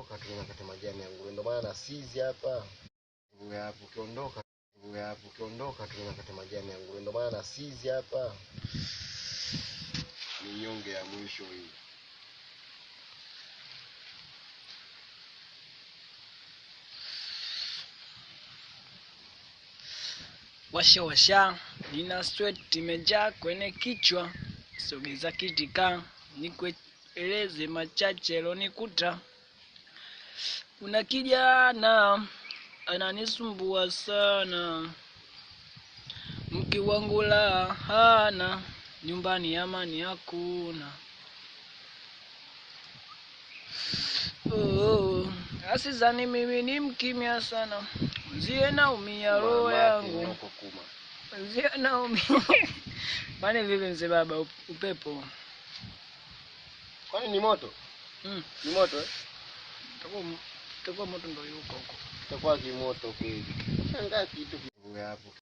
ukiondoka tunakata majani ya nguruwe. Ndio maana na sizi hapa. Nguruwe hapo ukiondoka, tunakata majani ya nguruwe. Ndio maana na sizi hapa. Ni nyonge ya mwisho hii. Washa nina sweat imejaa kwenye kichwa, sogeza kitika nikueleze machache lonikuta. Kuna kijana ananisumbua sana, mke wangu la hana, nyumbani amani hakuna. Asizani mimi ni mkimya sana, mzie naumia roho yangu, mzie naumia. Kwani vipi mzee baba, upepo? Kwani ni moto? Ni moto eh? Itakuwa moto ndio yuko huko. Itakuwa kimoto kweli. Shangaa kitu hapo.